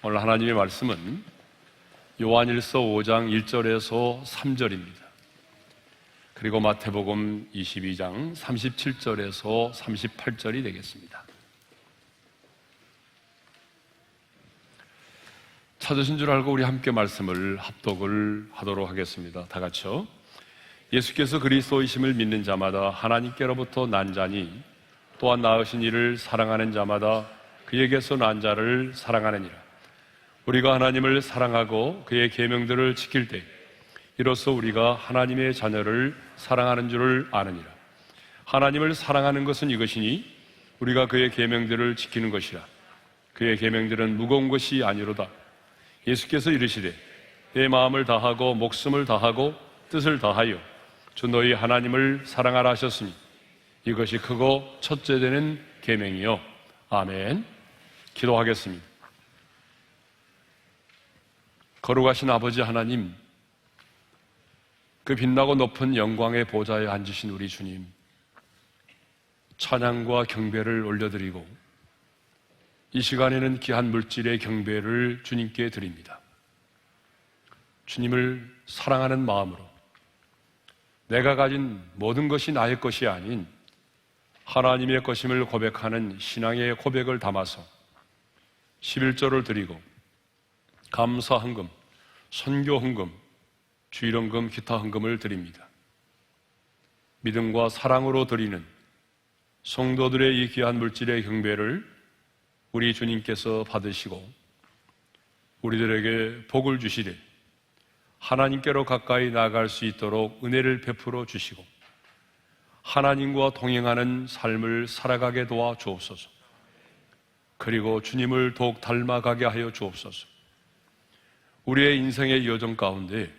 오늘 하나님의 말씀은 요한일서 5장 1절에서 3절입니다. 그리고 마태복음 22장 37절에서 38절이 되겠습니다. 찾으신 줄 알고 우리 함께 말씀을 합독을 하도록 하겠습니다. 다 같이요. 예수께서 그리스도이심을 믿는 자마다 하나님께로부터 난 자니 또한 낳으신 이를 사랑하는 자마다 그에게서 난 자를 사랑하느니라. 우리가 하나님을 사랑하고 그의 계명들을 지킬 때 이로써 우리가 하나님의 자녀를 사랑하는 줄을 아느니라. 하나님을 사랑하는 것은 이것이니 우리가 그의 계명들을 지키는 것이라. 그의 계명들은 무거운 것이 아니로다. 예수께서 이르시되 내 마음을 다하고 목숨을 다하고 뜻을 다하여 주 너희 하나님을 사랑하라 하셨으니 이것이 크고 첫째 되는 계명이요. 아멘. 기도하겠습니다. 거룩하신 아버지 하나님, 그 빛나고 높은 영광의 보좌에 앉으신 우리 주님, 찬양과 경배를 올려드리고 이 시간에는 귀한 물질의 경배를 주님께 드립니다. 주님을 사랑하는 마음으로 내가 가진 모든 것이 나의 것이 아닌 하나님의 것임을 고백하는 신앙의 고백을 담아서 11조를 드리고 감사 헌금, 선교 헌금, 주일헌금, 기타 헌금을 드립니다. 믿음과 사랑으로 드리는 성도들의 이 귀한 물질의 경배를 우리 주님께서 받으시고 우리들에게 복을 주시되 하나님께로 가까이 나아갈 수 있도록 은혜를 베풀어 주시고 하나님과 동행하는 삶을 살아가게 도와 주옵소서. 그리고 주님을 더욱 닮아가게 하여 주옵소서. 우리의 인생의 여정 가운데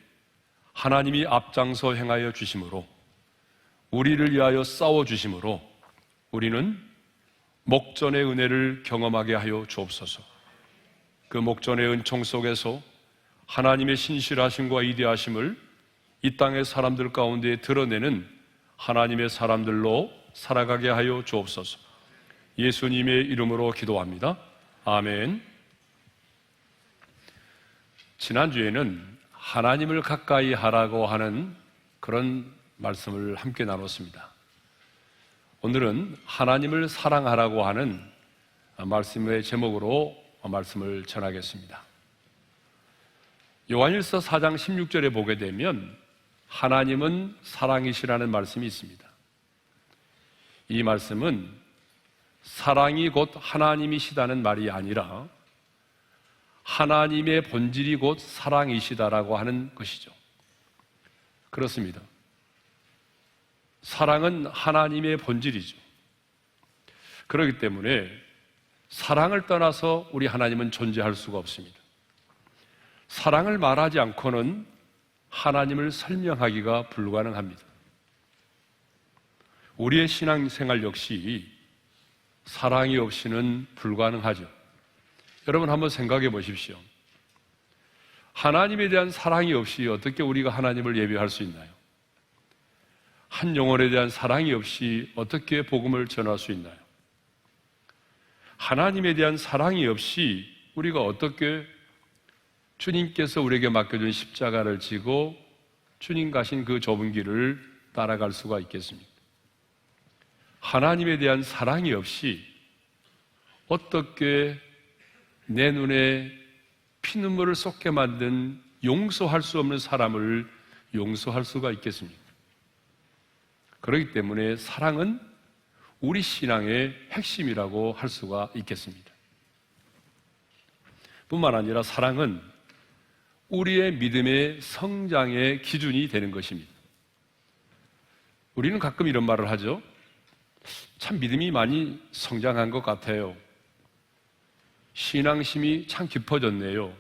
하나님이 앞장서 행하여 주심으로 우리를 위하여 싸워 주심으로 우리는 목전의 은혜를 경험하게 하여 주옵소서. 그 목전의 은총 속에서 하나님의 신실하심과 위대하심을 이 땅의 사람들 가운데 드러내는 하나님의 사람들로 살아가게 하여 주옵소서. 예수님의 이름으로 기도합니다. 아멘. 지난주에는 하나님을 가까이 하라고 하는 그런 말씀을 함께 나눴습니다. 오늘은 하나님을 사랑하라고 하는 말씀의 제목으로 말씀을 전하겠습니다. 요한일서 4장 16절에 보게 되면 하나님은 사랑이시라는 말씀이 있습니다. 이 말씀은 사랑이 곧 하나님이시다는 말이 아니라 하나님의 본질이 곧 사랑이시다라고 하는 것이죠. 그렇습니다. 사랑은 하나님의 본질이죠. 그렇기 때문에 사랑을 떠나서 우리 하나님은 존재할 수가 없습니다. 사랑을 말하지 않고는 하나님을 설명하기가 불가능합니다. 우리의 신앙생활 역시 사랑이 없이는 불가능하죠. 여러분 한번 생각해 보십시오. 하나님에 대한 사랑이 없이 어떻게 우리가 하나님을 예배할 수 있나요? 한 영혼에 대한 사랑이 없이 어떻게 복음을 전할 수 있나요? 하나님에 대한 사랑이 없이 우리가 어떻게 주님께서 우리에게 맡겨준 십자가를 지고 주님 가신 그 좁은 길을 따라갈 수가 있겠습니까? 하나님에 대한 사랑이 없이 어떻게 내 눈에 피눈물을 쏟게 만든 용서할 수 없는 사람을 용서할 수가 있겠습니까? 그렇기 때문에 사랑은 우리 신앙의 핵심이라고 할 수가 있겠습니다. 뿐만 아니라 사랑은 우리의 믿음의 성장의 기준이 되는 것입니다. 우리는 가끔 이런 말을 하죠. 참 믿음이 많이 성장한 것 같아요. 신앙심이 참 깊어졌네요.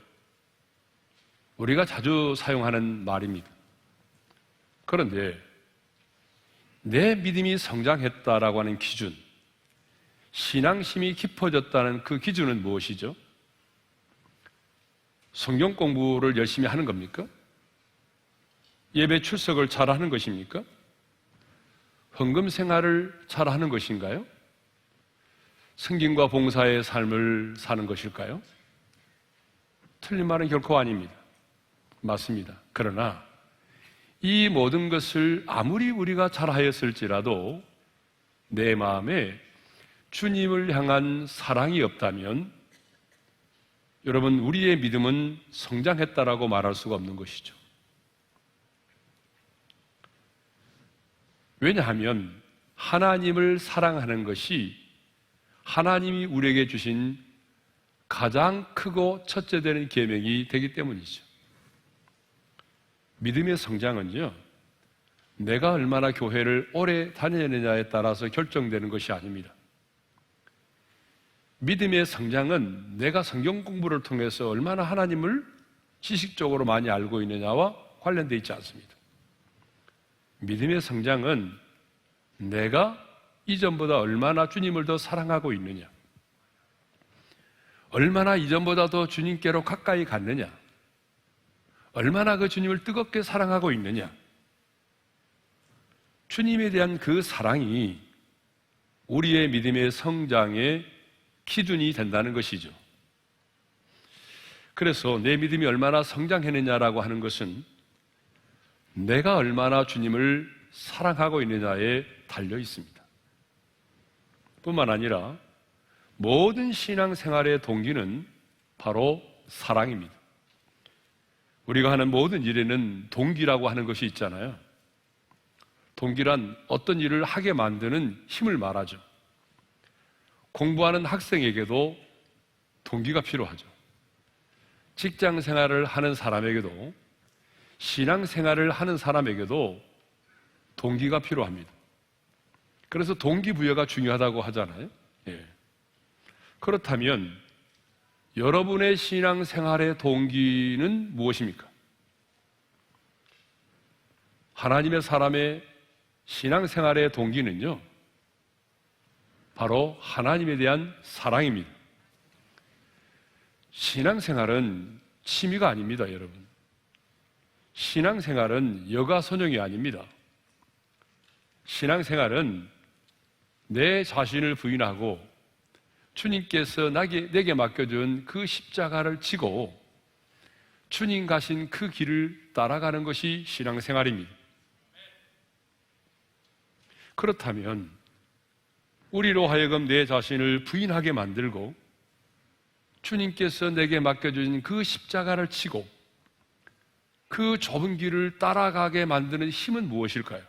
우리가 자주 사용하는 말입니다. 그런데 내 믿음이 성장했다라고 하는 기준, 신앙심이 깊어졌다는 그 기준은 무엇이죠? 성경 공부를 열심히 하는 겁니까? 예배 출석을 잘하는 것입니까? 헌금 생활을 잘하는 것인가요? 승진과 봉사의 삶을 사는 것일까요? 틀린 말은 결코 아닙니다. 맞습니다. 그러나 이 모든 것을 아무리 우리가 잘하였을지라도 내 마음에 주님을 향한 사랑이 없다면 여러분, 우리의 믿음은 성장했다라고 말할 수가 없는 것이죠. 왜냐하면 하나님을 사랑하는 것이 하나님이 우리에게 주신 가장 크고 첫째 되는 계명이 되기 때문이죠. 믿음의 성장은요, 내가 얼마나 교회를 오래 다니느냐에 따라서 결정되는 것이 아닙니다. 믿음의 성장은 내가 성경 공부를 통해서 얼마나 하나님을 지식적으로 많이 알고 있느냐와 관련되어 있지 않습니다. 믿음의 성장은 내가 이전보다 얼마나 주님을 더 사랑하고 있느냐, 얼마나 이전보다 더 주님께로 가까이 갔느냐, 얼마나 그 주님을 뜨겁게 사랑하고 있느냐, 주님에 대한 그 사랑이 우리의 믿음의 성장의 기준이 된다는 것이죠. 그래서 내 믿음이 얼마나 성장했느냐라고 하는 것은 내가 얼마나 주님을 사랑하고 있느냐에 달려 있습니다. 뿐만 아니라 모든 신앙생활의 동기는 바로 사랑입니다. 우리가 하는 모든 일에는 동기라고 하는 것이 있잖아요. 동기란 어떤 일을 하게 만드는 힘을 말하죠. 공부하는 학생에게도 동기가 필요하죠. 직장 생활을 하는 사람에게도, 신앙 생활을 하는 사람에게도 동기가 필요합니다. 그래서 동기부여가 중요하다고 하잖아요. 예. 그렇다면 여러분의 신앙 생활의 동기는 무엇입니까? 하나님의 사람의 신앙 생활의 동기는요, 바로 하나님에 대한 사랑입니다. 신앙생활은 취미가 아닙니다, 여러분. 신앙생활은 여가선용이 아닙니다. 신앙생활은 내 자신을 부인하고 주님께서 내게 맡겨준 그 십자가를 지고 주님 가신 그 길을 따라가는 것이 신앙생활입니다. 그렇다면 우리로 하여금 내 자신을 부인하게 만들고 주님께서 내게 맡겨주신 그 십자가를 치고 그 좁은 길을 따라가게 만드는 힘은 무엇일까요?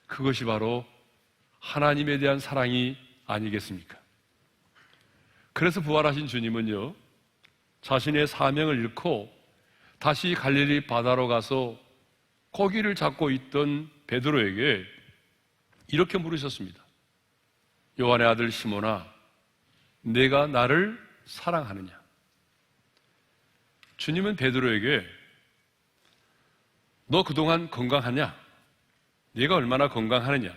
그것이 바로 하나님에 대한 사랑이 아니겠습니까? 그래서 부활하신 주님은요, 자신의 사명을 잃고 다시 갈릴리 바다로 가서 고기를 잡고 있던 베드로에게 이렇게 물으셨습니다. 요한의 아들 시몬아, 내가 나를 사랑하느냐? 주님은 베드로에게 너 그동안 건강하냐? 네가 얼마나 건강하느냐?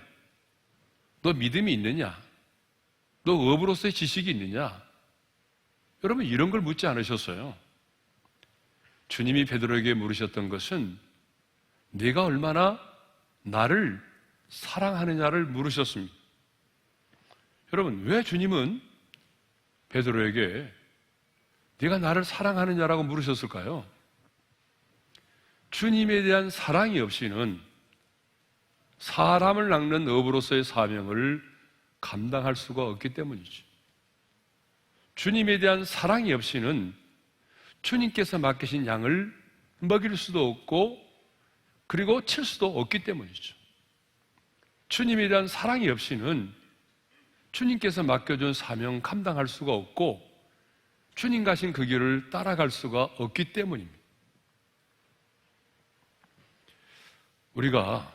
너 믿음이 있느냐? 너 업으로서의 지식이 있느냐? 여러분, 이런 걸 묻지 않으셨어요. 주님이 베드로에게 물으셨던 것은 네가 얼마나 나를 사랑하느냐를 물으셨습니다. 여러분, 왜 주님은 베드로에게 네가 나를 사랑하느냐라고 물으셨을까요? 주님에 대한 사랑이 없이는 사람을 낚는 업으로서의 사명을 감당할 수가 없기 때문이죠. 주님에 대한 사랑이 없이는 주님께서 맡기신 양을 먹일 수도 없고 그리고 칠 수도 없기 때문이죠. 주님에 대한 사랑이 없이는 주님께서 맡겨준 사명 감당할 수가 없고 주님 가신 그 길을 따라갈 수가 없기 때문입니다. 우리가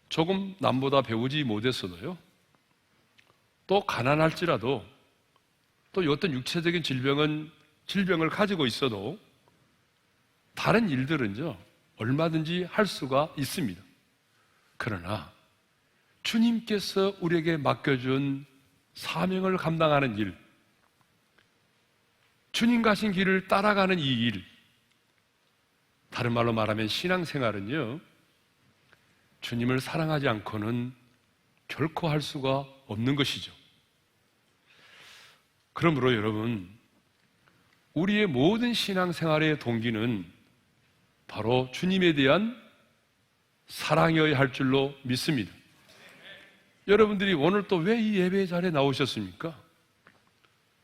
조금 남보다 배우지 못했어도요, 또 가난할지라도 또 어떤 육체적인 질병을 가지고 있어도 다른 일들은요 얼마든지 할 수가 있습니다. 그러나 주님께서 우리에게 맡겨준 사명을 감당하는 일, 주님 가신 길을 따라가는 이 일, 다른 말로 말하면 신앙생활은요 주님을 사랑하지 않고는 결코 할 수가 없는 것이죠. 그러므로 여러분, 우리의 모든 신앙생활의 동기는 바로 주님에 대한 사랑이어야 할 줄로 믿습니다. 여러분들이 오늘 또 왜 이 예배 자리에 나오셨습니까?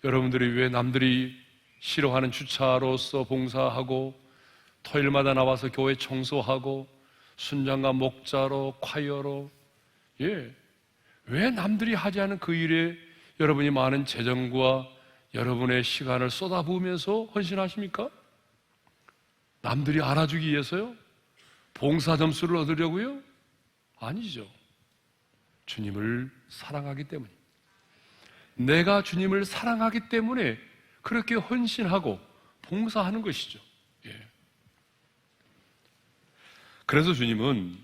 여러분들이 왜 남들이 싫어하는 주차로서 봉사하고 토요일마다 나와서 교회 청소하고 순장과 목자로 콰이어로 왜 남들이 하지 않은 그 일에 여러분이 많은 재정과 여러분의 시간을 쏟아부으면서 헌신하십니까? 남들이 알아주기 위해서요? 봉사 점수를 얻으려고요? 아니죠. 주님을 사랑하기 때문에, 내가 주님을 사랑하기 때문에 그렇게 헌신하고 봉사하는 것이죠. 그래서 주님은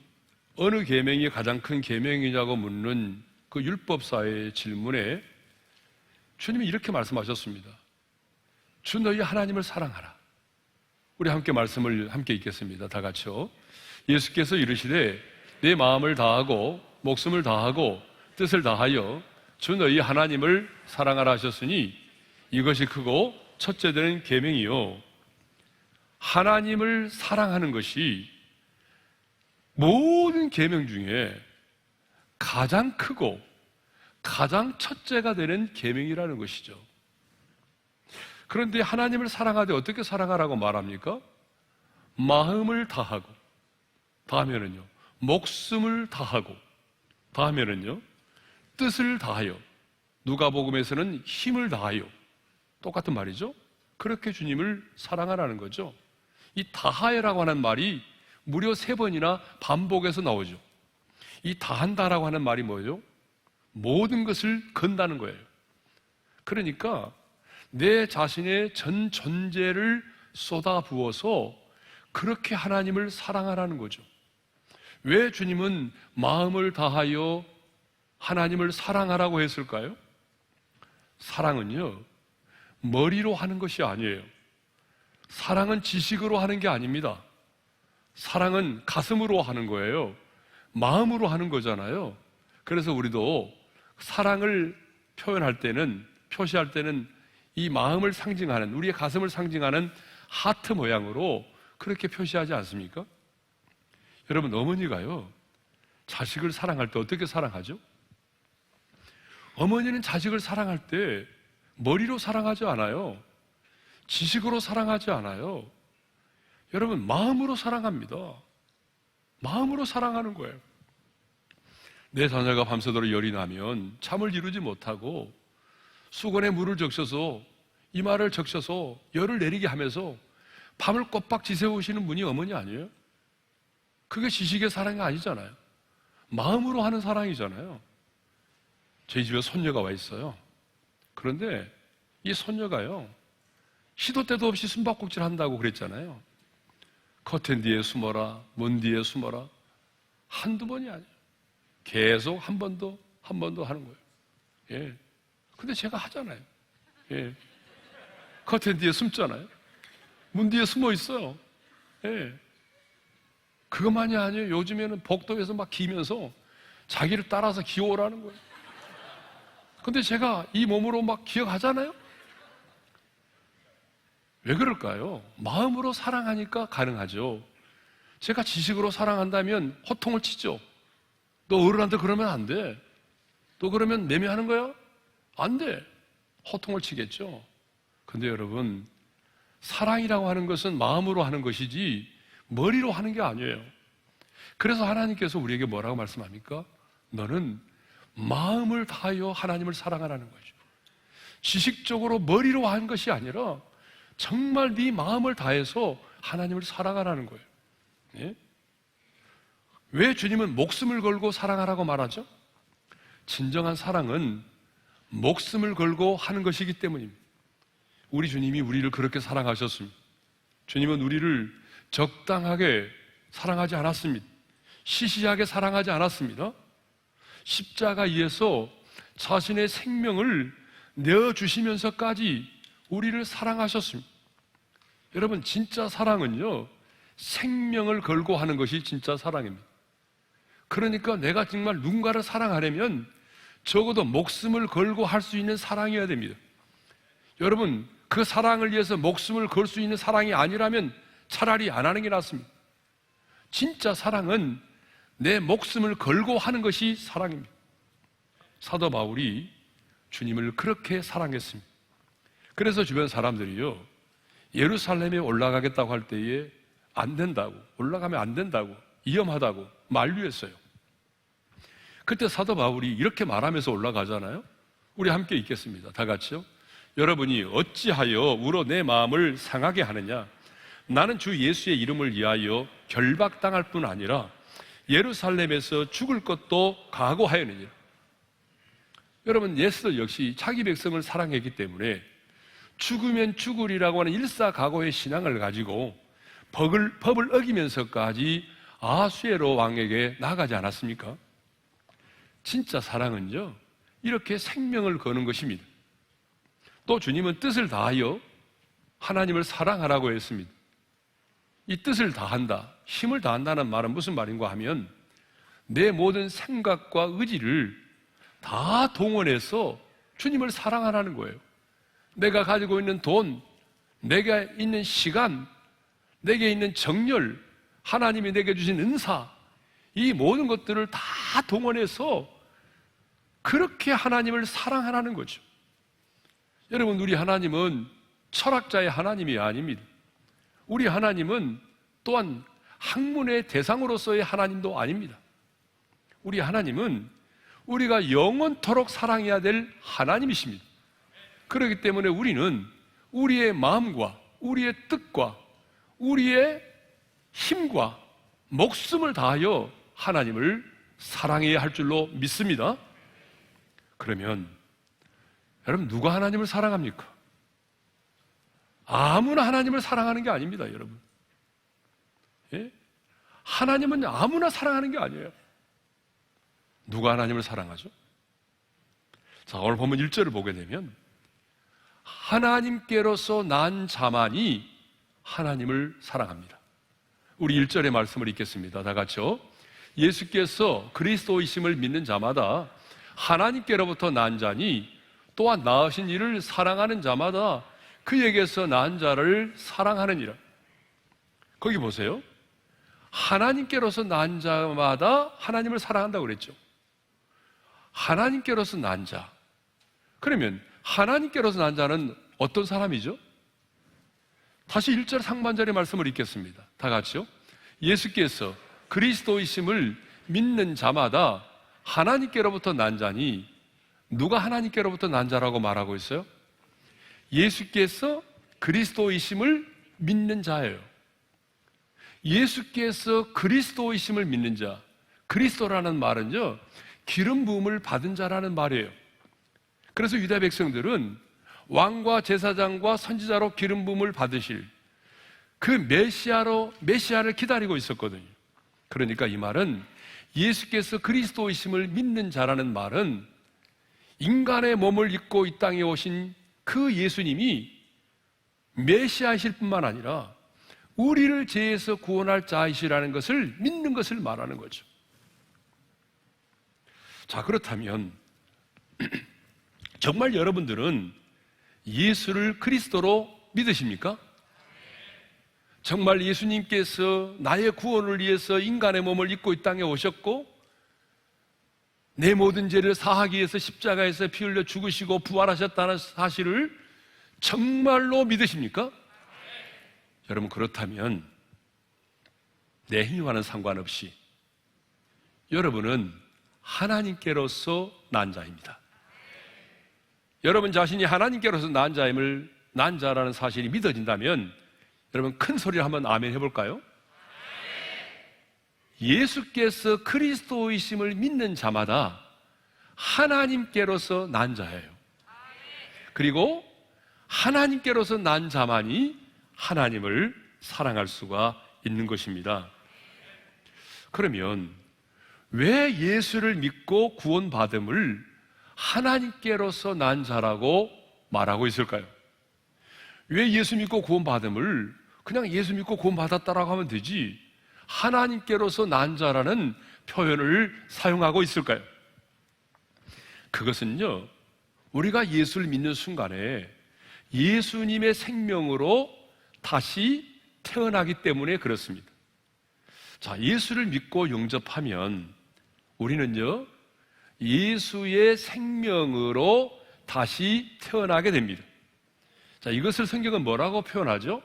어느 계명이 가장 큰 계명이냐고 묻는 그 율법사의 질문에 주님이 이렇게 말씀하셨습니다. 주 너희 하나님을 사랑하라. 우리 함께 말씀을 함께 읽겠습니다. 다 같이요. 예수께서 이르시되 내 마음을 다하고 목숨을 다하고 뜻을 다하여 주 너희 하나님을 사랑하라 하셨으니 이것이 크고 첫째 되는 계명이요, 하나님을 사랑하는 것이 모든 계명 중에 가장 크고 가장 첫째가 되는 계명이라는 것이죠. 그런데 하나님을 사랑하되 어떻게 사랑하라고 말합니까? 마음을 다하고, 다하면은요 목숨을 다하고, 다하면은요 뜻을 다하여, 누가복음에서는 힘을 다하여, 똑같은 말이죠. 그렇게 주님을 사랑하라는 거죠. 이 다하여라고 하는 말이 무려 3번이나 반복해서 나오죠. 이 다한다라고 하는 말이 뭐죠? 모든 것을 건다는 거예요. 그러니까 내 자신의 전 존재를 쏟아부어서 그렇게 하나님을 사랑하라는 거죠. 왜 주님은 마음을 다하여 하나님을 사랑하라고 했을까요? 사랑은요 머리로 하는 것이 아니에요. 사랑은 지식으로 하는 게 아닙니다. 사랑은 가슴으로 하는 거예요. 마음으로 하는 거잖아요. 그래서 우리도 사랑을 표현할 때는, 표시할 때는 이 마음을 상징하는, 우리의 가슴을 상징하는 하트 모양으로 그렇게 표시하지 않습니까? 여러분, 어머니가요 자식을 사랑할 때 어떻게 사랑하죠? 어머니는 자식을 사랑할 때 머리로 사랑하지 않아요. 지식으로 사랑하지 않아요. 여러분, 마음으로 사랑합니다. 마음으로 사랑하는 거예요. 내 자녀가 밤새도록 열이 나면 잠을 이루지 못하고 수건에 물을 적셔서 이마를 적셔서 열을 내리게 하면서 밤을 꼬박 지새우시는 분이 어머니 아니에요? 그게 지식의 사랑이 아니잖아요. 마음으로 하는 사랑이잖아요. 저희 집에 손녀가 와 있어요. 그런데 이 손녀가요 시도 때도 없이 숨바꼭질 한다고 그랬잖아요. 커튼 뒤에 숨어라, 문 뒤에 숨어라. 한두 번이 아니에요. 계속 한 번 더 하는 거예요. 예. 근데 제가 하잖아요. 예. 커튼 뒤에 숨잖아요. 문 뒤에 숨어 있어요. 예. 그것만이 아니에요. 요즘에는 복도에서 막 기면서 자기를 따라서 기어오라는 거예요. 근데 제가 이 몸으로 막 기어가잖아요. 왜 그럴까요? 마음으로 사랑하니까 가능하죠. 제가 지식으로 사랑한다면 호통을 치죠. 너 어른한테 그러면 안 돼. 너 그러면 매매하는 거야? 안 돼. 호통을 치겠죠. 근데 여러분, 사랑이라고 하는 것은 마음으로 하는 것이지 머리로 하는 게 아니에요. 그래서 하나님께서 우리에게 뭐라고 말씀합니까? 너는 마음을 다하여 하나님을 사랑하라는 거죠. 지식적으로 머리로 하는 것이 아니라 정말 네 마음을 다해서 하나님을 사랑하라는 거예요. 예? 왜 주님은 목숨을 걸고 사랑하라고 말하죠? 진정한 사랑은 목숨을 걸고 하는 것이기 때문입니다. 우리 주님이 우리를 그렇게 사랑하셨습니다. 주님은 우리를 적당하게 사랑하지 않았습니다. 시시하게 사랑하지 않았습니다. 십자가에서 자신의 생명을 내어주시면서까지 우리를 사랑하셨습니다. 여러분, 진짜 사랑은요 생명을 걸고 하는 것이 진짜 사랑입니다. 그러니까 내가 정말 누군가를 사랑하려면 적어도 목숨을 걸고 할 수 있는 사랑이어야 됩니다. 여러분, 그 사랑을 위해서 목숨을 걸 수 있는 사랑이 아니라면 차라리 안 하는 게 낫습니다. 진짜 사랑은 내 목숨을 걸고 하는 것이 사랑입니다. 사도 바울이 주님을 그렇게 사랑했습니다. 그래서 주변 사람들이요, 예루살렘에 올라가겠다고 할 때에 안 된다고, 올라가면 안 된다고, 위험하다고 만류했어요. 그때 사도 바울이 이렇게 말하면서 올라가잖아요. 우리 함께 읽겠습니다. 다 같이요. 여러분이 어찌하여 우로 내 마음을 상하게 하느냐? 나는 주 예수의 이름을 위하여 결박당할 뿐 아니라 예루살렘에서 죽을 것도 각오하였느니라. 여러분, 예수 역시 자기 백성을 사랑했기 때문에 죽으면 죽으리라고 하는 일사각오의 신앙을 가지고 법을 어기면서까지 아수에로 왕에게 나가지 않았습니까? 진짜 사랑은요, 이렇게 생명을 거는 것입니다. 또 주님은 뜻을 다하여 하나님을 사랑하라고 했습니다. 이 뜻을 다한다, 힘을 다한다는 말은 무슨 말인가 하면 내 모든 생각과 의지를 다 동원해서 주님을 사랑하라는 거예요. 내가 가지고 있는 돈, 내가 있는 시간, 내게 있는 정열, 하나님이 내게 주신 은사, 이 모든 것들을 다 동원해서 그렇게 하나님을 사랑하라는 거죠. 여러분, 우리 하나님은 철학자의 하나님이 아닙니다. 우리 하나님은 또한 학문의 대상으로서의 하나님도 아닙니다. 우리 하나님은 우리가 영원토록 사랑해야 될 하나님이십니다. 그렇기 때문에 우리는 우리의 마음과 우리의 뜻과 우리의 힘과 목숨을 다하여 하나님을 사랑해야 할 줄로 믿습니다. 그러면 여러분, 누가 하나님을 사랑합니까? 아무나 하나님을 사랑하는 게 아닙니다, 여러분. 예? 하나님은 아무나 사랑하는 게 아니에요. 누가 하나님을 사랑하죠? 자, 오늘 보면 1절을 보게 되면 하나님께로서 난 자만이 하나님을 사랑합니다. 우리 1절의 말씀을 읽겠습니다. 다 같이요. 예수께서 그리스도이심을 믿는 자마다 하나님께로부터 난 자니 또한 낳으신 이를 사랑하는 자마다 그에게서 난 자를 사랑하느니라. 거기 보세요. 하나님께로서 난 자마다 하나님을 사랑한다고 그랬죠. 하나님께로서 난 자. 그러면 하나님께로서 난 자는 어떤 사람이죠? 다시 1절 상반절의 말씀을 읽겠습니다. 다 같이요. 예수께서 그리스도이심을 믿는 자마다 하나님께로부터 난 자니, 누가 하나님께로부터 난 자라고 말하고 있어요? 예수께서 그리스도이심을 믿는 자예요. 예수께서 그리스도이심을 믿는 자, 그리스도라는 말은요, 기름 부음을 받은 자라는 말이에요. 그래서 유다 백성들은 왕과 제사장과 선지자로 기름 부음을 받으실 그 메시아를 기다리고 있었거든요. 그러니까 이 말은 예수께서 그리스도이심을 믿는 자라는 말은 인간의 몸을 입고 이 땅에 오신 그 예수님이 메시아이실 뿐만 아니라 우리를 죄에서 구원할 자이시라는 것을 믿는 것을 말하는 거죠. 자, 그렇다면 정말 여러분들은 예수를 그리스도로 믿으십니까? 정말 예수님께서 나의 구원을 위해서 인간의 몸을 입고 이 땅에 오셨고 내 모든 죄를 사하기 위해서 십자가에서 피 흘려 죽으시고 부활하셨다는 사실을 정말로 믿으십니까? 여러분, 그렇다면 내 힘과는 상관없이 여러분은 하나님께로서 난 자입니다. 여러분 자신이 하나님께로서 난 자라는 사실이 믿어진다면 여러분, 큰 소리를 한번 아멘 해볼까요? 예수께서 그리스도이심을 믿는 자마다 하나님께로서 난 자예요. 그리고 하나님께로서 난 자만이 하나님을 사랑할 수가 있는 것입니다. 그러면 왜 예수를 믿고 구원받음을 하나님께로서 난 자라고 말하고 있을까요? 왜 예수 믿고 구원받음을 그냥 예수 믿고 구원받았다라고 하면 되지 하나님께로서 난 자라는 표현을 사용하고 있을까요? 그것은요, 우리가 예수를 믿는 순간에 예수님의 생명으로 다시 태어나기 때문에 그렇습니다. 자, 예수를 믿고 영접하면 우리는요, 예수의 생명으로 다시 태어나게 됩니다. 자, 이것을 성경은 뭐라고 표현하죠?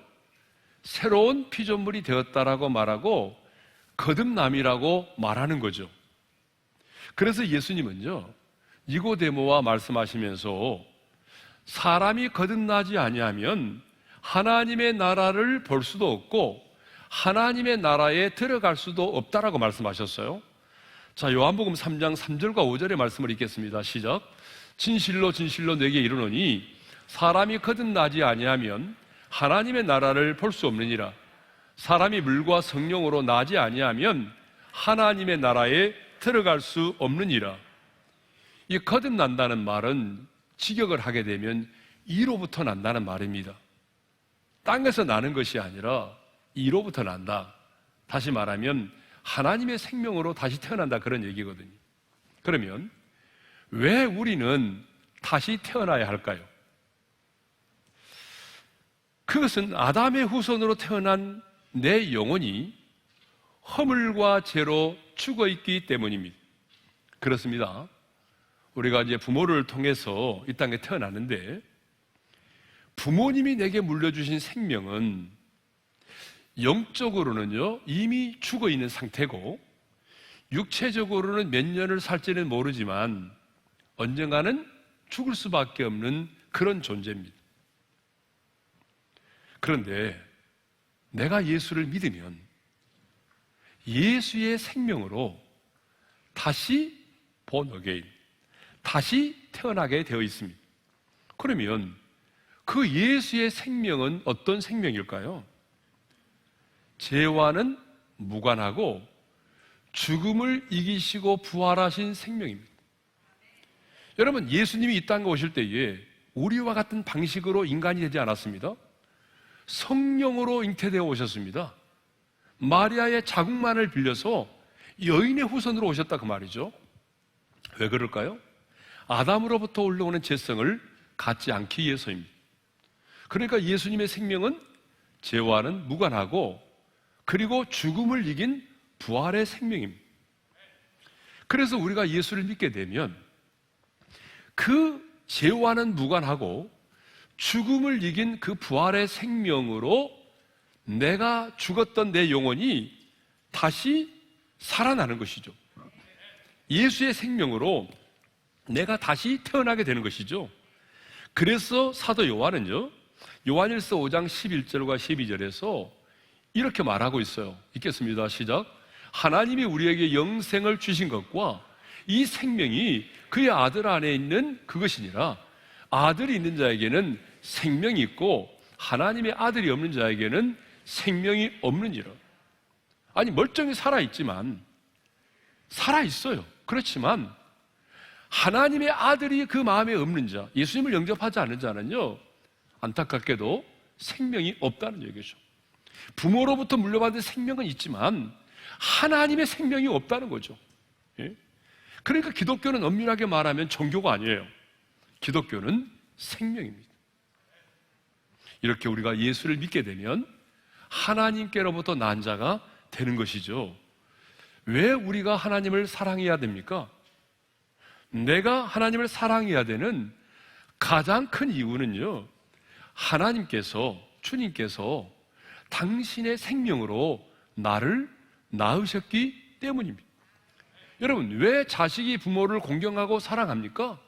새로운 피조물이 되었다라고 말하고 거듭남이라고 말하는 거죠. 그래서 예수님은요, 니고데모와 말씀하시면서 사람이 거듭나지 아니하면 하나님의 나라를 볼 수도 없고 하나님의 나라에 들어갈 수도 없다라고 말씀하셨어요. 자, 요한복음 3장 3절과 5절의 말씀을 읽겠습니다. 시작. 진실로 진실로 내게 이르노니 사람이 거듭나지 아니하면 하나님의 나라를 볼 수 없느니라. 사람이 물과 성령으로 나지 아니하면 하나님의 나라에 들어갈 수 없느니라. 이 거듭난다는 말은 직역을 하게 되면 이로부터 난다는 말입니다. 땅에서 나는 것이 아니라 이로부터 난다. 다시 말하면 하나님의 생명으로 다시 태어난다, 그런 얘기거든요. 그러면 왜 우리는 다시 태어나야 할까요? 그것은 아담의 후손으로 태어난 내 영혼이 허물과 죄로 죽어 있기 때문입니다. 그렇습니다. 우리가 이제 부모를 통해서 이 땅에 태어났는데 부모님이 내게 물려주신 생명은 영적으로는요, 이미 죽어 있는 상태고 육체적으로는 몇 년을 살지는 모르지만 언젠가는 죽을 수밖에 없는 그런 존재입니다. 그런데 내가 예수를 믿으면 예수의 생명으로 다시 born again, 다시 태어나게 되어 있습니다. 그러면 그 예수의 생명은 어떤 생명일까요? 죄와는 무관하고 죽음을 이기시고 부활하신 생명입니다. 여러분, 예수님이 이 땅에 오실 때에 우리와 같은 방식으로 인간이 되지 않았습니다. 성령으로 잉태되어 오셨습니다. 마리아의 자궁만을 빌려서 여인의 후손으로 오셨다, 그 말이죠. 왜 그럴까요? 아담으로부터 올라오는 죄성을 갖지 않기 위해서입니다. 그러니까 예수님의 생명은 죄와는 무관하고 그리고 죽음을 이긴 부활의 생명입니다. 그래서 우리가 예수를 믿게 되면 그 죄와는 무관하고 죽음을 이긴 그 부활의 생명으로 내가 죽었던 내 영혼이 다시 살아나는 것이죠. 예수의 생명으로 내가 다시 태어나게 되는 것이죠. 그래서 사도 요한은요, 요한일서 5장 11절과 12절에서 이렇게 말하고 있어요. 읽겠습니다. 시작. 하나님이 우리에게 영생을 주신 것과 이 생명이 그의 아들 안에 있는 그것이니라. 아들이 있는 자에게는 생명이 있고 하나님의 아들이 없는 자에게는 생명이 없느니라. 아니, 멀쩡히 살아있지만, 살아있어요. 그렇지만 하나님의 아들이 그 마음에 없는 자, 예수님을 영접하지 않는 자는요, 안타깝게도 생명이 없다는 얘기죠. 부모로부터 물려받은 생명은 있지만 하나님의 생명이 없다는 거죠. 예? 그러니까 기독교는 엄밀하게 말하면 종교가 아니에요. 기독교는 생명입니다. 이렇게 우리가 예수를 믿게 되면 하나님께로부터 난 자가 되는 것이죠. 왜 우리가 하나님을 사랑해야 됩니까? 내가 하나님을 사랑해야 되는 가장 큰 이유는요, 하나님께서, 주님께서 당신의 생명으로 나를 낳으셨기 때문입니다. 여러분, 왜 자식이 부모를 공경하고 사랑합니까?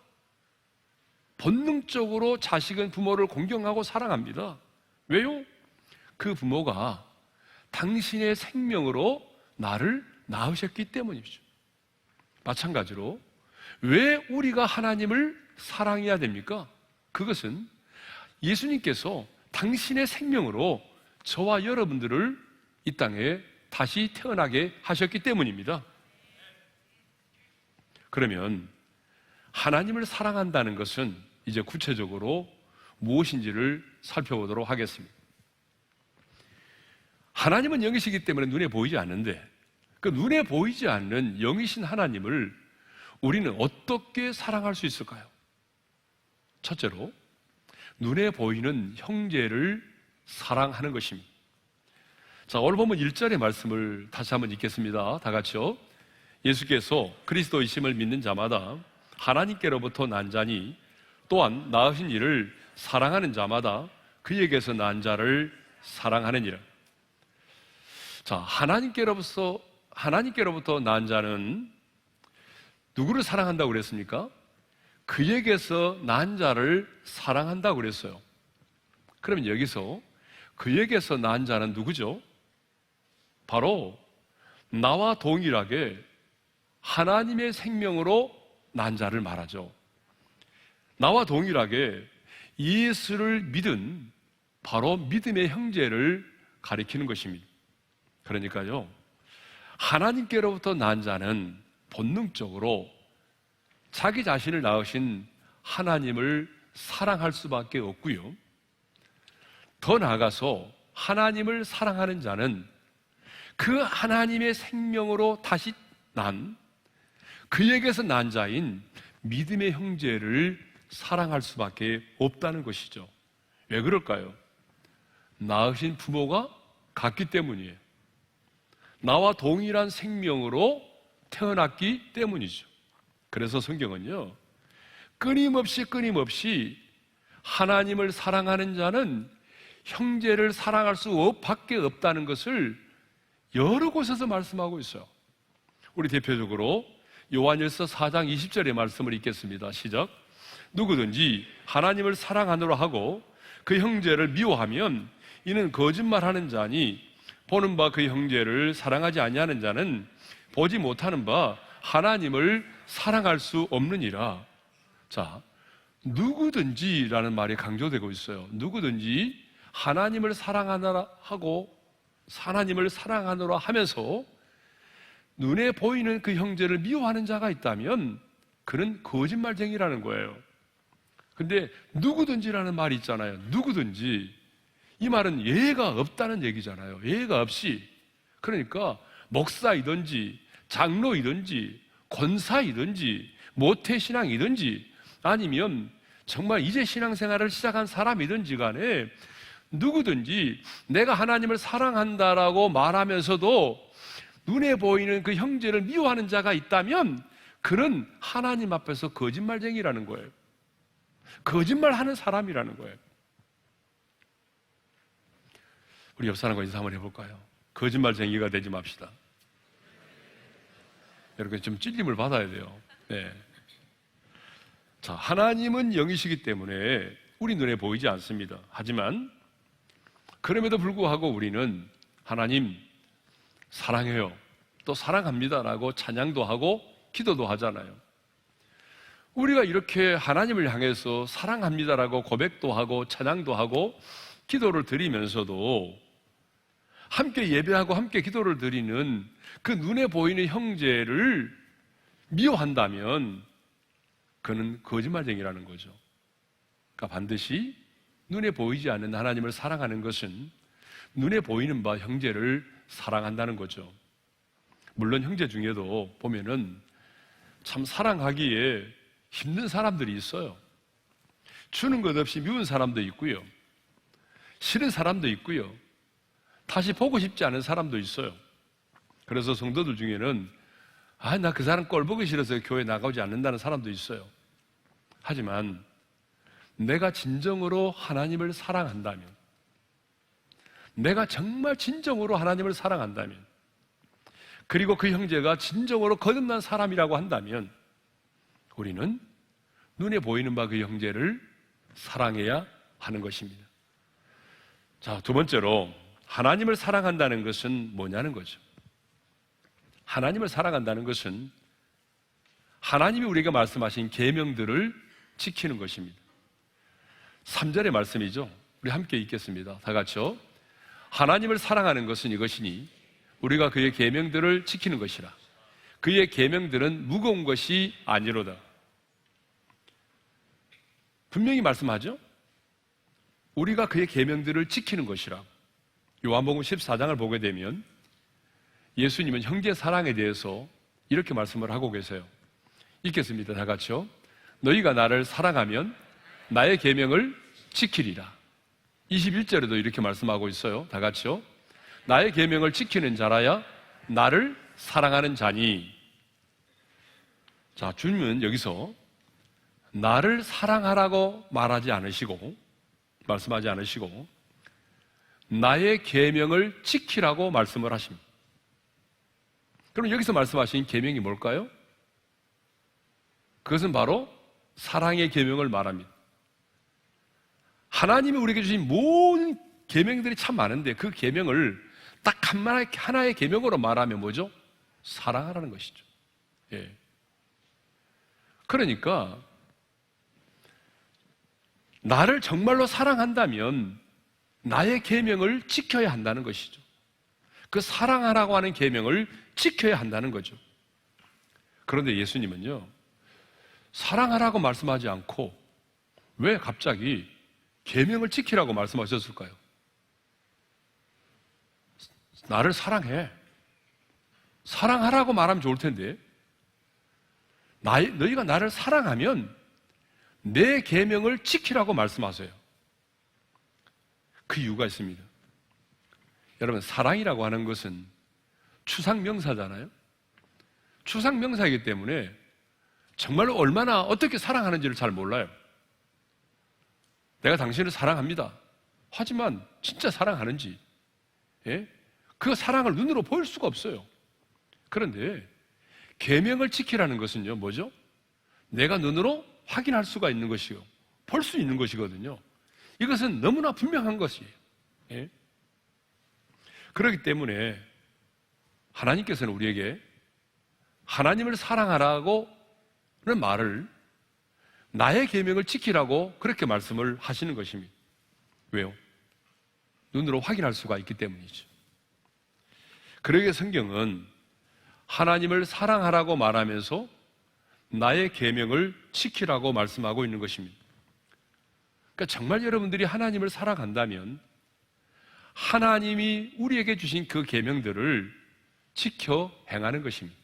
본능적으로 자식은 부모를 공경하고 사랑합니다. 왜요? 그 부모가 당신의 생명으로 나를 낳으셨기 때문이죠. 마찬가지로 왜 우리가 하나님을 사랑해야 됩니까? 그것은 예수님께서 당신의 생명으로 저와 여러분들을 이 땅에 다시 태어나게 하셨기 때문입니다. 그러면 하나님을 사랑한다는 것은 이제 구체적으로 무엇인지를 살펴보도록 하겠습니다. 하나님은 영이시기 때문에 눈에 보이지 않는데 그 눈에 보이지 않는 영이신 하나님을 우리는 어떻게 사랑할 수 있을까요? 첫째로, 눈에 보이는 형제를 사랑하는 것입니다. 자, 오늘 보면 1절의 말씀을 다시 한번 읽겠습니다. 다 같이요. 예수께서 그리스도이심을 믿는 자마다 하나님께로부터 난 자니 또한 낳으신 이를 사랑하는 자마다 그에게서 난 자를 사랑하느니라. 자, 하나님께로부터 난 자는 누구를 사랑한다고 그랬습니까? 그에게서 난 자를 사랑한다고 그랬어요. 그러면 여기서 그에게서 난 자는 누구죠? 바로 나와 동일하게 하나님의 생명으로 난 자를 말하죠. 나와 동일하게 예수를 믿은 바로 믿음의 형제를 가리키는 것입니다. 그러니까요, 하나님께로부터 난 자는 본능적으로 자기 자신을 낳으신 하나님을 사랑할 수밖에 없고요, 더 나아가서 하나님을 사랑하는 자는 그 하나님의 생명으로 다시 난 그에게서 난 자인 믿음의 형제를 사랑할 수밖에 없다는 것이죠. 왜 그럴까요? 낳으신 부모가 같기 때문이에요. 나와 동일한 생명으로 태어났기 때문이죠. 그래서 성경은요, 끊임없이 하나님을 사랑하는 자는 형제를 사랑할 수밖에 없다는 것을 여러 곳에서 말씀하고 있어요. 우리 대표적으로 요한일서 4장 20절의 말씀을 읽겠습니다. 시작. 누구든지 하나님을 사랑하노라 하고 그 형제를 미워하면 이는 거짓말하는 자니 보는 바 그 형제를 사랑하지 아니하는 자는 보지 못하는 바 하나님을 사랑할 수 없느니라. 자, 누구든지라는 말이 강조되고 있어요. 누구든지 하나님을 사랑하노라 하고 하나님을 사랑하노라 하면서 눈에 보이는 그 형제를 미워하는 자가 있다면 그는 거짓말쟁이라는 거예요. 근데 누구든지라는 말이 있잖아요. 누구든지. 이 말은 예외가 없다는 얘기잖아요. 예외가 없이. 그러니까 목사이든지 장로이든지 권사이든지 모태신앙이든지 아니면 정말 이제 신앙생활을 시작한 사람이든지 간에 누구든지 내가 하나님을 사랑한다라고 말하면서도 눈에 보이는 그 형제를 미워하는 자가 있다면 그는 하나님 앞에서 거짓말쟁이라는 거예요. 거짓말하는 사람이라는 거예요. 우리 옆 사람과 인사 한번 해볼까요? 거짓말쟁이가 되지 맙시다. 이렇게 좀 찔림을 받아야 돼요. 네. 자, 하나님은 영이시기 때문에 우리 눈에 보이지 않습니다. 하지만 그럼에도 불구하고 우리는 하나님 사랑해요, 또 사랑합니다라고 찬양도 하고 기도도 하잖아요. 우리가 이렇게 하나님을 향해서 사랑합니다라고 고백도 하고 찬양도 하고 기도를 드리면서도 함께 예배하고 함께 기도를 드리는 그 눈에 보이는 형제를 미워한다면 그는 거짓말쟁이라는 거죠. 그러니까 반드시 눈에 보이지 않는 하나님을 사랑하는 것은 눈에 보이는 바 형제를 사랑한다는 거죠. 물론 형제 중에도 보면은 참 사랑하기에 힘든 사람들이 있어요. 주는 것 없이 미운 사람도 있고요, 싫은 사람도 있고요, 다시 보고 싶지 않은 사람도 있어요. 그래서 성도들 중에는 나 그 사람 꼴 보기 싫어서 교회 나가지 않는다는 사람도 있어요. 하지만 내가 진정으로 하나님을 사랑한다면, 내가 정말 진정으로 하나님을 사랑한다면, 그리고 그 형제가 진정으로 거듭난 사람이라고 한다면 우리는 눈에 보이는 바 그 형제를 사랑해야 하는 것입니다. 자, 두 번째로 하나님을 사랑한다는 것은 뭐냐는 거죠. 하나님을 사랑한다는 것은 하나님이 우리에게 말씀하신 계명들을 지키는 것입니다. 3절의 말씀이죠. 우리 함께 읽겠습니다. 다 같이요. 하나님을 사랑하는 것은 이것이니 우리가 그의 계명들을 지키는 것이라. 그의 계명들은 무거운 것이 아니로다. 분명히 말씀하죠. 우리가 그의 계명들을 지키는 것이라. 요한복음 14장을 보게 되면 예수님은 형제 사랑에 대해서 이렇게 말씀을 하고 계세요. 읽겠습니다. 다 같이요. 너희가 나를 사랑하면 나의 계명을 지키리라. 21절에도 이렇게 말씀하고 있어요. 다 같이요. 나의 계명을 지키는 자라야 나를 사랑하는 자니. 자, 주님은 여기서 나를 사랑하라고 말하지 않으시고, 말씀하지 않으시고, 나의 계명을 지키라고 말씀을 하십니다. 그럼 여기서 말씀하신 계명이 뭘까요? 그것은 바로 사랑의 계명을 말합니다. 하나님이 우리에게 주신 모든 계명들이 참 많은데 그 계명을 딱 하나의 계명으로 말하면 뭐죠? 사랑하라는 것이죠. 예. 그러니까 나를 정말로 사랑한다면 나의 계명을 지켜야 한다는 것이죠. 그 사랑하라고 하는 계명을 지켜야 한다는 거죠. 그런데 예수님은요, 사랑하라고 말씀하지 않고 왜 갑자기 계명을 지키라고 말씀하셨을까요? 나를 사랑해. 사랑하라고 말하면 좋을 텐데 너희가 나를 사랑하면 내 계명을 지키라고 말씀하세요. 그 이유가 있습니다. 여러분, 사랑이라고 하는 것은 추상명사잖아요. 추상명사이기 때문에 정말로 얼마나 어떻게 사랑하는지를 잘 몰라요. 내가 당신을 사랑합니다. 하지만 진짜 사랑하는지, 예? 그 사랑을 눈으로 보일 수가 없어요. 그런데 계명을 지키라는 것은요, 뭐죠? 내가 눈으로 확인할 수가 있는 것이요, 볼 수 있는 것이거든요. 이것은 너무나 분명한 것이에요. 예? 그렇기 때문에 하나님께서는 우리에게 하나님을 사랑하라고는 말을 나의 계명을 지키라고 그렇게 말씀을 하시는 것입니다. 왜요? 눈으로 확인할 수가 있기 때문이죠. 그러기에 성경은 하나님을 사랑하라고 말하면서 나의 계명을 지키라고 말씀하고 있는 것입니다. 그러니까 정말 여러분들이 하나님을 사랑한다면 하나님이 우리에게 주신 그 계명들을 지켜 행하는 것입니다.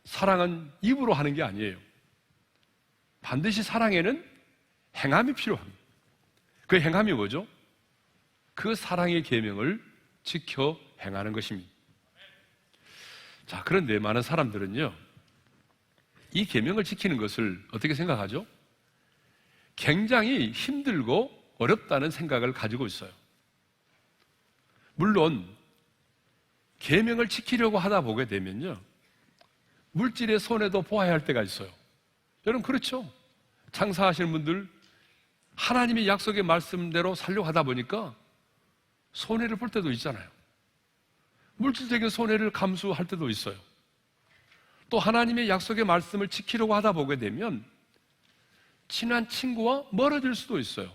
사랑은 입으로 하는 게 아니에요. 반드시 사랑에는 행함이 필요합니다. 그 행함이 뭐죠? 그 사랑의 계명을 지켜 행하는 것입니다. 자, 그런데 많은 사람들은요, 이 계명을 지키는 것을 어떻게 생각하죠? 굉장히 힘들고 어렵다는 생각을 가지고 있어요. 물론 계명을 지키려고 하다 보게 되면요, 물질의 손해도 보아야 할 때가 있어요. 여러분, 그렇죠? 장사하시는 분들 하나님의 약속의 말씀대로 살려고 하다 보니까 손해를 볼 때도 있잖아요. 물질적인 손해를 감수할 때도 있어요. 또 하나님의 약속의 말씀을 지키려고 하다 보게 되면 친한 친구와 멀어질 수도 있어요.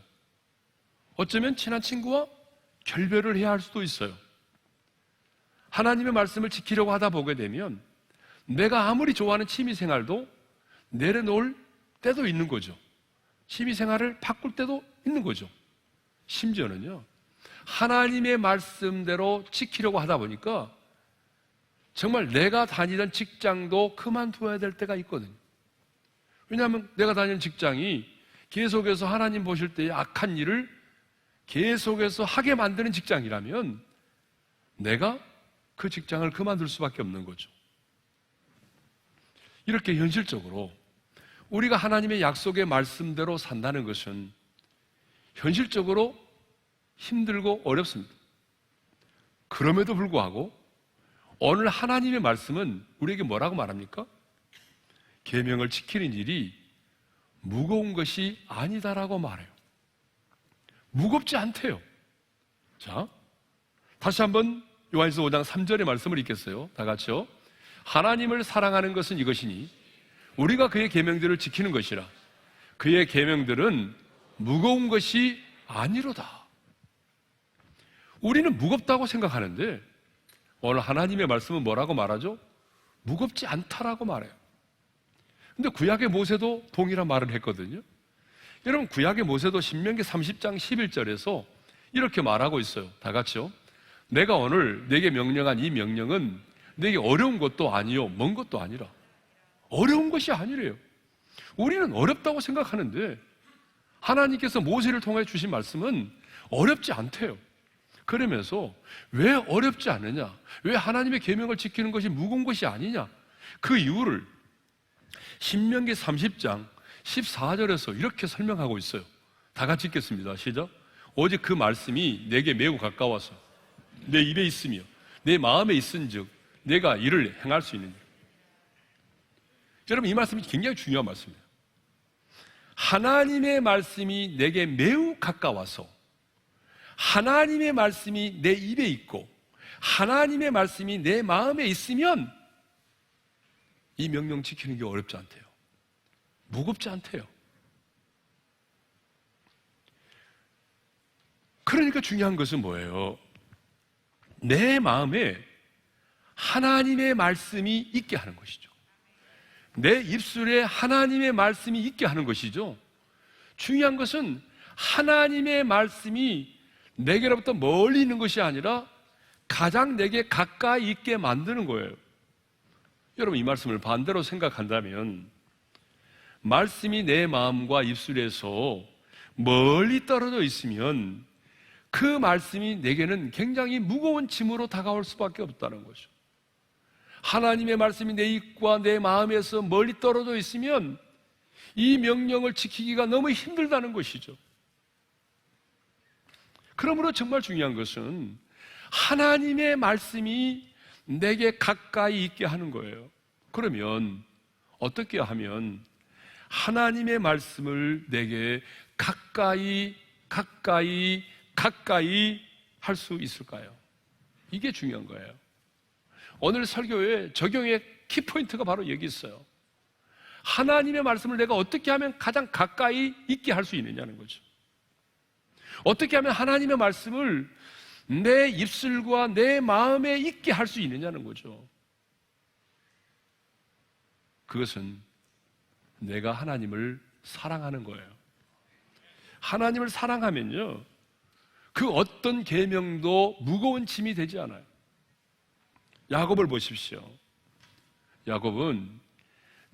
어쩌면 친한 친구와 결별을 해야 할 수도 있어요. 하나님의 말씀을 지키려고 하다 보게 되면 내가 아무리 좋아하는 취미생활도 내려놓을 때도 있는 거죠. 취미생활을 바꿀 때도 있는 거죠. 심지어는요, 하나님의 말씀대로 지키려고 하다 보니까 정말 내가 다니던 직장도 그만둬야 될 때가 있거든요. 왜냐하면 내가 다니는 직장이 계속해서 하나님 보실 때의 악한 일을 계속해서 하게 만드는 직장이라면 내가 그 직장을 그만둘 수밖에 없는 거죠. 이렇게 현실적으로 우리가 하나님의 약속의 말씀대로 산다는 것은 현실적으로 힘들고 어렵습니다. 그럼에도 불구하고 오늘 하나님의 말씀은 우리에게 뭐라고 말합니까? 계명을 지키는 일이 무거운 것이 아니다라고 말해요. 무겁지 않대요. 자, 다시 한번 요한일서 5장 3절의 말씀을 읽겠어요. 다 같이요. 하나님을 사랑하는 것은 이것이니 우리가 그의 계명들을 지키는 것이라. 그의 계명들은 무거운 것이 아니로다. 우리는 무겁다고 생각하는데 오늘 하나님의 말씀은 뭐라고 말하죠? 무겁지 않다라고 말해요. 근데 구약의 모세도 동일한 말을 했거든요. 여러분, 구약의 모세도 신명기 30장 11절에서 이렇게 말하고 있어요. 다 같이요. 내가 오늘 내게 명령한 이 명령은 내게 어려운 것도 아니요 먼 것도 아니라. 어려운 것이 아니래요. 우리는 어렵다고 생각하는데 하나님께서 모세를 통해 주신 말씀은 어렵지 않대요. 그러면서 왜 어렵지 않느냐? 왜 하나님의 계명을 지키는 것이 무거운 것이 아니냐? 그 이유를 신명기 30장 14절에서 이렇게 설명하고 있어요. 다 같이 읽겠습니다. 시작. 오직 그 말씀이 내게 매우 가까워서 내 입에 있으며 내 마음에 있은즉 내가 이를 행할 수 있느니라. 여러분, 이 말씀이 굉장히 중요한 말씀이에요. 하나님의 말씀이 내게 매우 가까워서 하나님의 말씀이 내 입에 있고 하나님의 말씀이 내 마음에 있으면 이 명령 지키는 게 어렵지 않대요. 무겁지 않대요. 그러니까 중요한 것은 뭐예요? 내 마음에 하나님의 말씀이 있게 하는 것이죠. 내 입술에 하나님의 말씀이 있게 하는 것이죠. 중요한 것은 하나님의 말씀이 내게로부터 멀리 있는 것이 아니라 가장 내게 가까이 있게 만드는 거예요. 여러분, 이 말씀을 반대로 생각한다면 말씀이 내 마음과 입술에서 멀리 떨어져 있으면 그 말씀이 내게는 굉장히 무거운 짐으로 다가올 수밖에 없다는 거죠. 하나님의 말씀이 내 입과 내 마음에서 멀리 떨어져 있으면 이 명령을 지키기가 너무 힘들다는 것이죠. 그러므로 정말 중요한 것은 하나님의 말씀이 내게 가까이 있게 하는 거예요. 그러면 어떻게 하면 하나님의 말씀을 내게 가까이 할 수 있을까요? 이게 중요한 거예요. 오늘 설교의 적용의 키포인트가 바로 여기 있어요. 하나님의 말씀을 내가 어떻게 하면 가장 가까이 있게 할 수 있느냐는 거죠. 어떻게 하면 하나님의 말씀을 내 입술과 내 마음에 있게 할 수 있느냐는 거죠. 그것은 내가 하나님을 사랑하는 거예요. 하나님을 사랑하면요, 그 어떤 계명도 무거운 짐이 되지 않아요. 야곱을 보십시오. 야곱은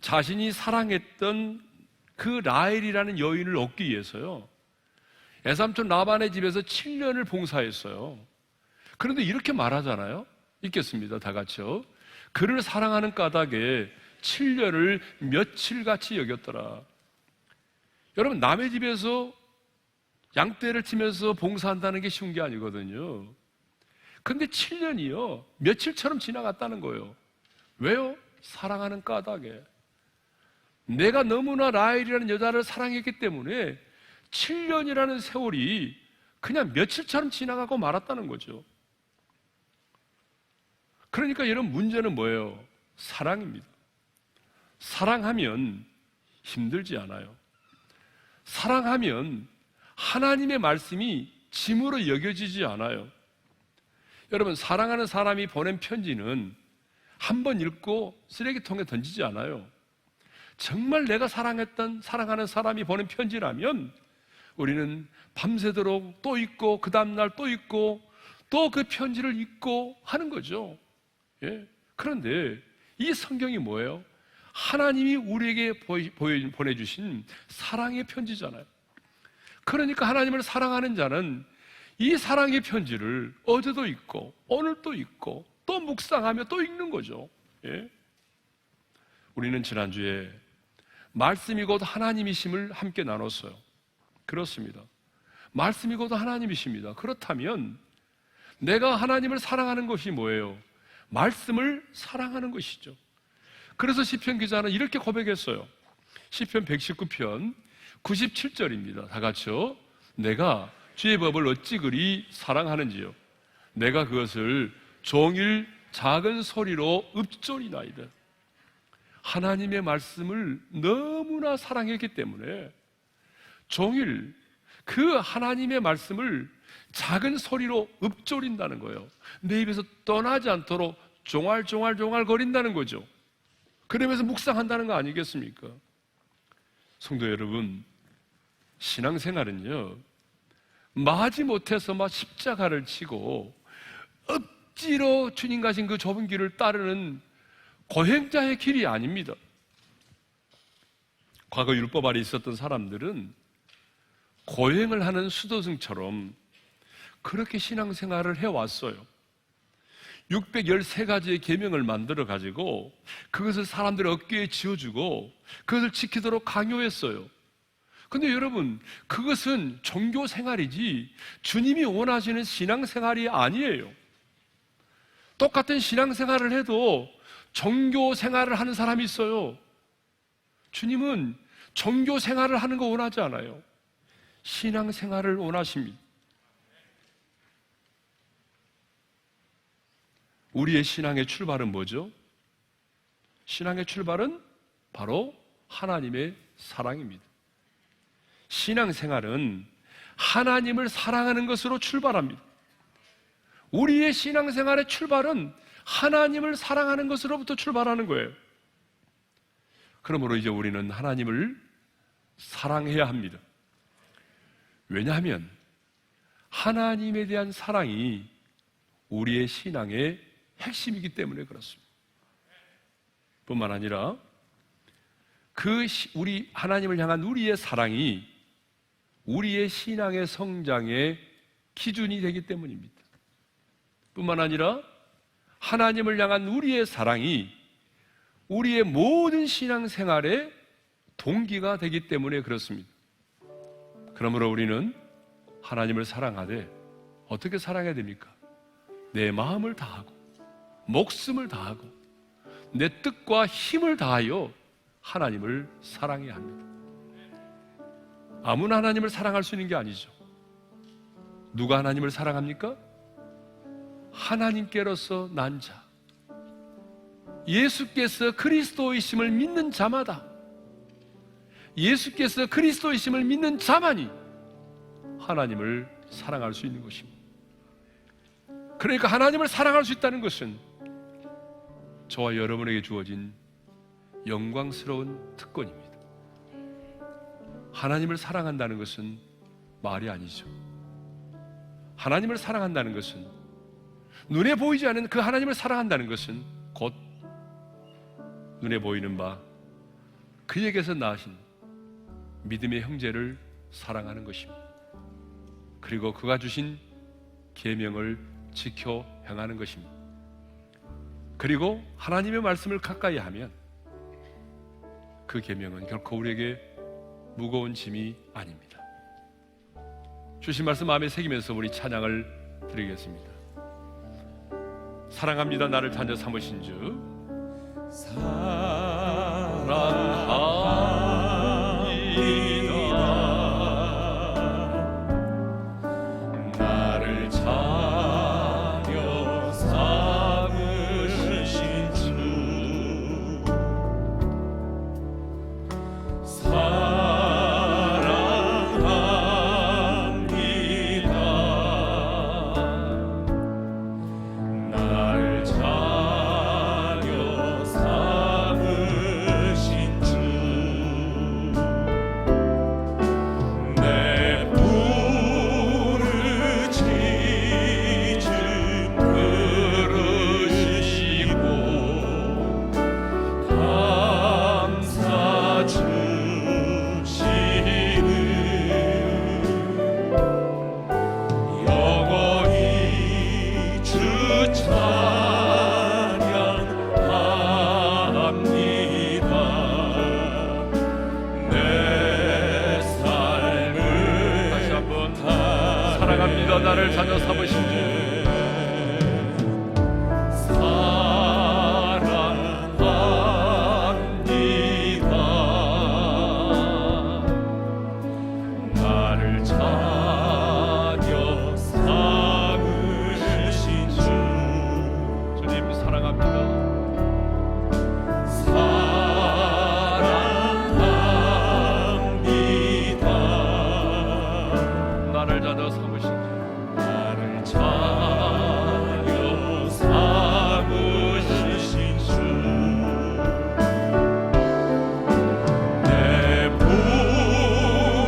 자신이 사랑했던 그 라헬이라는 여인을 얻기 위해서요, 애삼촌 라반의 집에서 7년을 봉사했어요. 그런데 이렇게 말하잖아요. 읽겠습니다. 다 같이요. 그를 사랑하는 까닭에 7년을 며칠같이 여겼더라. 여러분, 남의 집에서 양떼를 치면서 봉사한다는 게 쉬운 게 아니거든요. 근데 7년이요, 며칠처럼 지나갔다는 거예요. 왜요? 사랑하는 까닭에. 내가 너무나 라헬이라는 여자를 사랑했기 때문에 7년이라는 세월이 그냥 며칠처럼 지나가고 말았다는 거죠. 그러니까 여러분, 문제는 뭐예요? 사랑입니다. 사랑하면 힘들지 않아요. 사랑하면 하나님의 말씀이 짐으로 여겨지지 않아요. 여러분, 사랑하는 사람이 보낸 편지는 한 번 읽고 쓰레기통에 던지지 않아요. 정말 내가 사랑하는 사람이 보낸 편지라면 우리는 밤새도록 또 읽고 그 다음날 또 읽고 또 그 편지를 읽고 하는 거죠. 예? 그런데 이 성경이 뭐예요? 하나님이 우리에게 보내주신 사랑의 편지잖아요. 그러니까 하나님을 사랑하는 자는 이 사랑의 편지를 어제도 읽고 오늘 또 읽고 또 묵상하며 또 읽는 거죠. 예? 우리는 지난주에 말씀이 곧 하나님이심을 함께 나눴어요. 그렇습니다. 말씀이 곧 하나님이십니다. 그렇다면 내가 하나님을 사랑하는 것이 뭐예요? 말씀을 사랑하는 것이죠. 그래서 시편 기자는 이렇게 고백했어요. 시편 119편 97절입니다. 다 같이요. 내가 주의 법을 어찌 그리 사랑하는지요. 내가 그것을 종일 작은 소리로 읊조리나이다. 하나님의 말씀을 너무나 사랑했기 때문에 종일 그 하나님의 말씀을 작은 소리로 읊조린다는 거예요. 내 입에서 떠나지 않도록 종알종알 거린다는 거죠. 그러면서 묵상한다는 거 아니겠습니까? 성도 여러분, 신앙생활은요, 마지못해서 막 십자가를 치고 억지로 주님 가신 그 좁은 길을 따르는 고행자의 길이 아닙니다. 과거 율법 아래 있었던 사람들은 고행을 하는 수도승처럼 그렇게 신앙생활을 해왔어요. 613가지의 계명을 만들어 가지고 그것을 사람들 어깨에 지어주고 그것을 지키도록 강요했어요. 근데 여러분, 그것은 종교 생활이지 주님이 원하시는 신앙생활이 아니에요. 똑같은 신앙생활을 해도 종교 생활을 하는 사람이 있어요. 주님은 종교 생활을 하는 거 원하지 않아요. 신앙생활을 원하십니다. 우리의 신앙의 출발은 뭐죠? 신앙의 출발은 바로 하나님의 사랑입니다. 신앙생활은 하나님을 사랑하는 것으로 출발합니다. 우리의 신앙생활의 출발은 하나님을 사랑하는 것으로부터 출발하는 거예요. 그러므로 이제 우리는 하나님을 사랑해야 합니다. 왜냐하면 하나님에 대한 사랑이 우리의 신앙의 핵심이기 때문에 그렇습니다. 뿐만 아니라 우리 하나님을 향한 우리의 사랑이 우리의 신앙의 성장의 기준이 되기 때문입니다. 뿐만 아니라 하나님을 향한 우리의 사랑이 우리의 모든 신앙생활의 동기가 되기 때문에 그렇습니다. 그러므로 우리는 하나님을 사랑하되 어떻게 사랑해야 됩니까? 내 마음을 다하고 목숨을 다하고 내 뜻과 힘을 다하여 하나님을 사랑해야 합니다. 아무나 하나님을 사랑할 수 있는 게 아니죠. 누가 하나님을 사랑합니까? 하나님께로서 난 자, 예수께서 그리스도이심을 믿는 자마다, 예수께서 그리스도이심을 믿는 자만이 하나님을 사랑할 수 있는 것입니다. 그러니까 하나님을 사랑할 수 있다는 것은 저와 여러분에게 주어진 영광스러운 특권입니다. 하나님을 사랑한다는 것은 말이 아니죠. 하나님을 사랑한다는 것은, 눈에 보이지 않는 그 하나님을 사랑한다는 것은 곧 눈에 보이는 바 그에게서 나신 믿음의 형제를 사랑하는 것입니다. 그리고 그가 주신 계명을 지켜 행하는 것입니다. 그리고 하나님의 말씀을 가까이 하면 그 계명은 결코 우리에게 무거운 짐이 아닙니다. 주신 말씀 마음에 새기면서 우리 찬양을 드리겠습니다. 사랑합니다 나를 찾아 삼으신 주 사랑합니다. 나를 찾아 삼으신 주 나를 찾아 삼으신 주 사랑합니다. 나를 찾아 삼으신 주 주님 사랑합니다. 사랑합니다. 나를 찾아 삼으신 주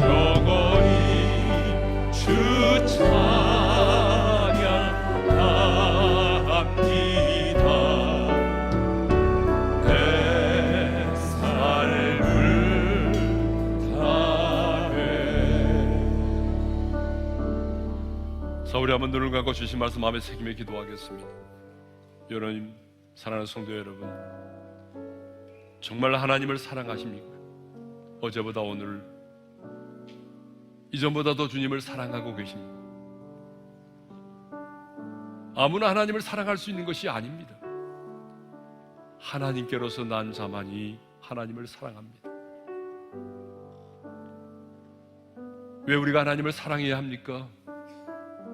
영원히 찬양합니다. 내 삶을 다해. 자, 우리 한번 눈을 감고 주신 말씀 마음에 새기며 기도하겠습니다. 여러분, 사랑하는 성도 여러분, 정말 하나님을 사랑하십니까? 어제보다 오늘, 이전보다 더 주님을 사랑하고 계십니까? 아무나 하나님을 사랑할 수 있는 것이 아닙니다. 하나님께로서 난 자만이 하나님을 사랑합니다. 왜 우리가 하나님을 사랑해야 합니까?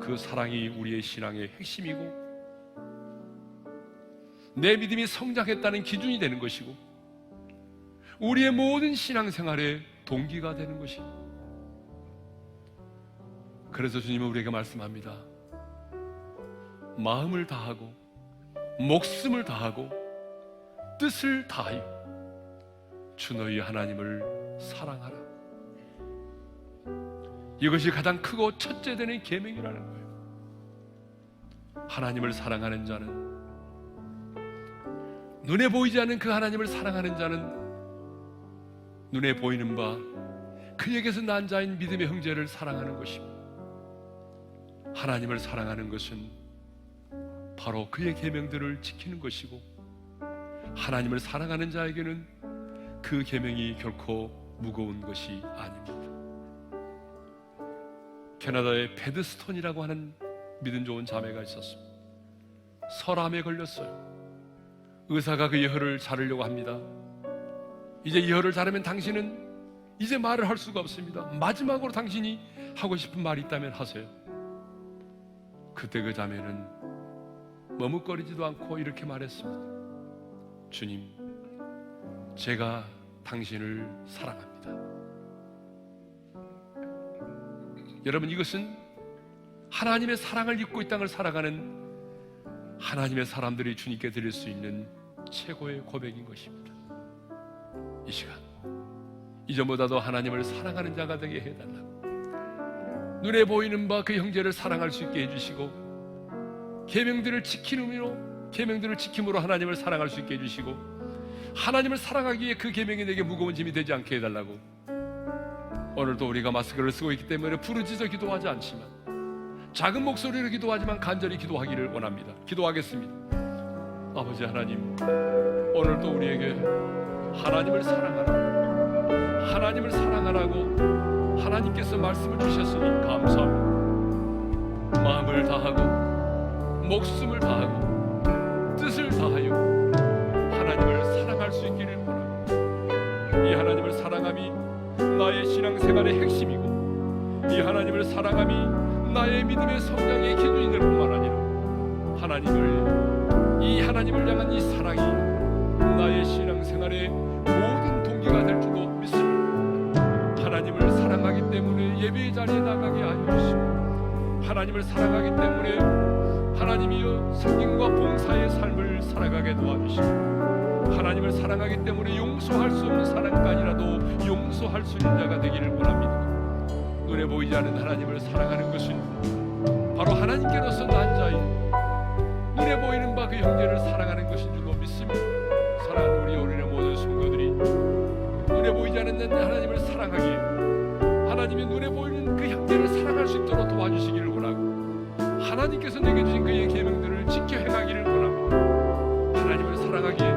그 사랑이 우리의 신앙의 핵심이고 내 믿음이 성장했다는 기준이 되는 것이고 우리의 모든 신앙생활의 동기가 되는 것입니다. 그래서 주님은 우리에게 말씀합니다. 마음을 다하고 목숨을 다하고 뜻을 다하여 주 너희 하나님을 사랑하라. 이것이 가장 크고 첫째 되는 계명이라는 거예요. 하나님을 사랑하는 자는, 눈에 보이지 않는 그 하나님을 사랑하는 자는 눈에 보이는 바 그에게서 난 자인 믿음의 형제를 사랑하는 것입니다. 하나님을 사랑하는 것은 바로 그의 계명들을 지키는 것이고 하나님을 사랑하는 자에게는 그 계명이 결코 무거운 것이 아닙니다. 캐나다의 패드스톤이라고 하는 믿음 좋은 자매가 있었습니다. 설암에 걸렸어요. 의사가 그의 혀를 자르려고 합니다. 이제 이 혀를 자르면 당신은 이제 말을 할 수가 없습니다. 마지막으로 당신이 하고 싶은 말이 있다면 하세요. 그때 그 자매는 머뭇거리지도 않고 이렇게 말했습니다. 주님, 제가 당신을 사랑합니다. 여러분, 이것은 하나님의 사랑을 입고 이 땅을 살아가는 하나님의 사람들이 주님께 드릴 수 있는 최고의 고백인 것입니다. 이 시간 이전보다도 하나님을 사랑하는 자가 되게 해달라고, 눈에 보이는 바 그 형제를 사랑할 수 있게 해주시고 계명들을 지킴으로 하나님을 사랑할 수 있게 해주시고 하나님을 사랑하기에 그 계명이 내게 무거운 짐이 되지 않게 해달라고. 오늘도 우리가 마스크를 쓰고 있기 때문에 부르짖어 기도하지 않지만 작은 목소리로 기도하지만 간절히 기도하기를 원합니다. 기도하겠습니다. 아버지 하나님, 오늘도 우리에게 하나님을 사랑하라고 하나님께서 말씀을 주셨으니 감사합니다. 마음을 다하고 목숨을 다하고 뜻을 다하여 하나님을 사랑할 수 있기를 원합니다. 이 하나님을 사랑함이 나의 신앙생활의 핵심이고 이 하나님을 사랑함이 나의 믿음의 성장의 기준이 될 뿐만 아니라 이 하나님을 향한 이 사랑이 나의 신앙생활의 모든 동기가 될 줄로 믿습니다. 하나님을 사랑하기 때문에 예배의 자리에 나가게 하여 주시고 하나님을 사랑하기 때문에 하나님이여 성경과 봉사의 삶을 살아가게 도와주시고 하나님을 사랑하기 때문에 용서할 수 없는 사랑까지라도 용서할 수 있는 자가 되기를 원합니다. 눈에 보이지 않는 하나님을 사랑하는 것은 바로 하나님께로서 난 자인 눈에 보이는 바 그 형제를 사랑하는 것인 줄로 믿습니다. 사랑하는 우리 오늘의 모든 성도들이 눈에 보이지 않는 하나님을 사랑하기에 하나님의 눈에 보이는 그 형제를 사랑할 수 있도록 도와주시기를 원하고 하나님께서 내게 주신 그의 계명들을 지켜 행하기를 원합니다. 하나님을 사랑하기에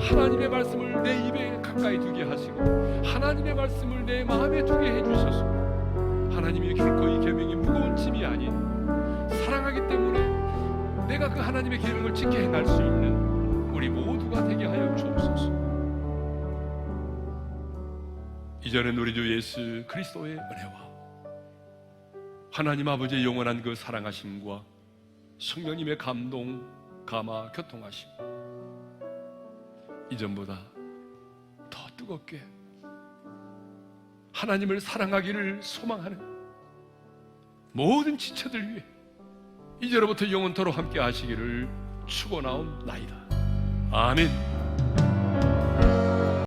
하나님의 말씀을 내 입에 가까이 두게 하시고 하나님의 말씀을 내 마음에 두게 해주셔서 하나님이 결코 이 계명이 무거운 짐이 아닌 사랑하기 때문에 내가 그 하나님의 계명을 지켜 행할 수 있는 우리 모두가 되게 하여 주옵소서. 이제는 우리 주 예수 그리스도의 은혜와 하나님 아버지의 영원한 그 사랑하심과 성령님의 감동, 감화, 교통하심 이전보다 더 뜨겁게 하나님을 사랑하기를 소망하는 모든 지체들 위해 이제로부터 영원토록 함께 하시기를 축원하옵나이다. 아멘.